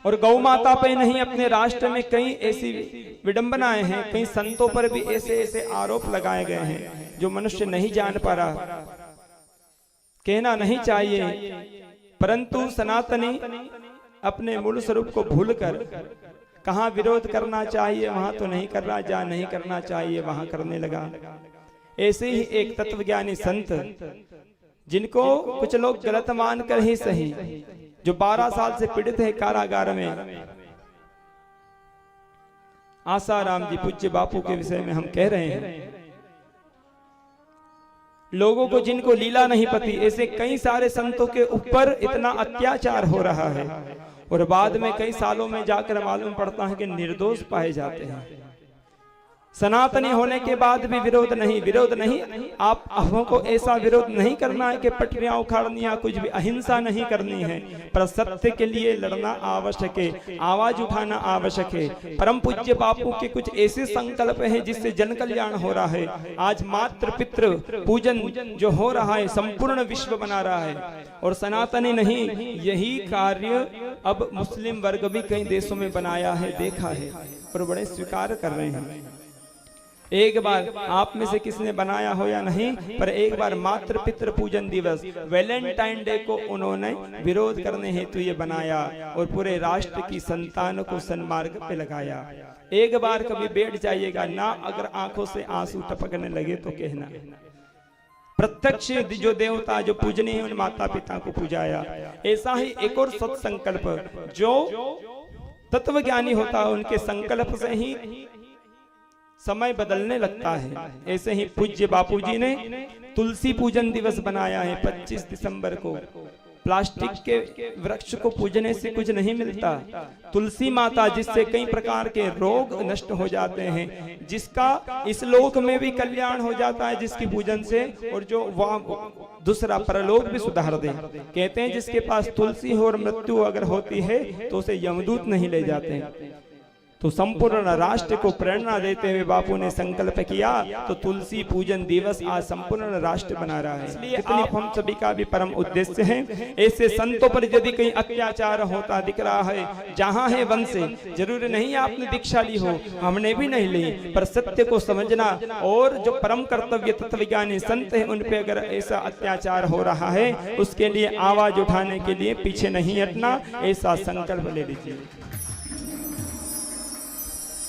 और गौ माता पे नहीं, अपने राष्ट्र में कई ऐसी विडंबनाएं हैं, कई संतों पर भी ऐसे ऐसे आरोप लगाए गए हैं जो मनुष्य नहीं जान पा रहा, कहना नहीं चाहिए, परंतु सनातनी अपने मूल स्वरूप को भूलकर कहाँ विरोध करना चाहिए वहां तो नहीं कर रहा, जहाँ नहीं करना चाहिए वहां करने लगा। ऐसे ही एक तत्वज्ञानी संत जिनको कुछ लोग गलत मानकर ही सही, जो 12 साल से पीड़ित है कारागार में, आसाराम जी पूज्य बापू के विषय में हम कह रहे हैं। लोगों को जिनको लीला नहीं पती, ऐसे कई सारे संतों के ऊपर इतना अत्याचार हो रहा है और बाद में कई सालों में जाकर मालूम पड़ता है कि निर्दोष पाए जाते हैं। सनातनी होने के बाद भी विरोध नहीं। आप हमको ऐसा विरोध नहीं करना है कि पटरियां उखाड़नी या कुछ भी, अहिंसा नहीं करनी है, पर सत्य के लिए लड़ना आवश्यक है, आवाज उठाना आवश्यक है। परम पूज्य बापू के कुछ ऐसे संकल्प हैं जिससे जन कल्याण हो रहा है। आज मातृ पितृ पूजन जो हो रहा है संपूर्ण विश्व बना रहा है, और सनातनी नहीं, यही कार्य अब मुस्लिम वर्ग भी कई देशों में बनाया है, देखा है और बड़े स्वीकार कर रहे हैं। एक बार आप में से किसने बनाया हो या नहीं, पर एक बार मातृ पितृ पूजन दिवस वैलेंटाइन डे को उन्होंने विरोध करने हेतु ये बनाया और पूरे राष्ट्र की संतान को सन्मार्ग पे लगाया। एक बार कभी बैठ जाइएगा ना, अगर आंखों से आंसू टपकने लगे तो कहना। प्रत्यक्ष जो देवता जो पूजनीय उन माता पिता को पूजाया। ऐसा ही एक और सत्संकल्प जो तत्वज्ञानी होता है, उनके संकल्प से ही समय बदलने लगता है। ऐसे ही पूज्य बापूजी ने तुलसी पूजन दिवस बनाया है 25 दिसंबर को। प्लास्टिक के वृक्ष को पूजने से कुछ नहीं मिलता। तुलसी माता जिससे कई प्रकार के रोग नष्ट हो जाते हैं, जिसका इस लोक में भी कल्याण हो जाता है जिसकी पूजन से, और जो वह दूसरा परलोक भी सुधार दे। कहते हैं जिसके पास तुलसी हो और मृत्यु अगर होती है तो उसे यमदूत नहीं ले जाते। तो संपूर्ण राष्ट्र को प्रेरणा देते हुए बापू ने संकल्प किया, तो तुलसी पूजन दिवस आज संपूर्ण राष्ट्र बना रहा है। इसलिए आप हम सभी का भी परम उद्देश्य है, ऐसे संतों पर यदि कहीं अत्याचार होता दिख रहा है, जहां है वंश, जरूरी नहीं आपने दीक्षा ली हो, हमने भी नहीं ली, पर सत्य को समझना और जो परम कर्तव्य तत्वज्ञानी संत है उन पे अगर ऐसा अत्याचार हो रहा है, उसके लिए आवाज उठाने के लिए पीछे नहीं हटना, ऐसा संकल्प ले लीजिए।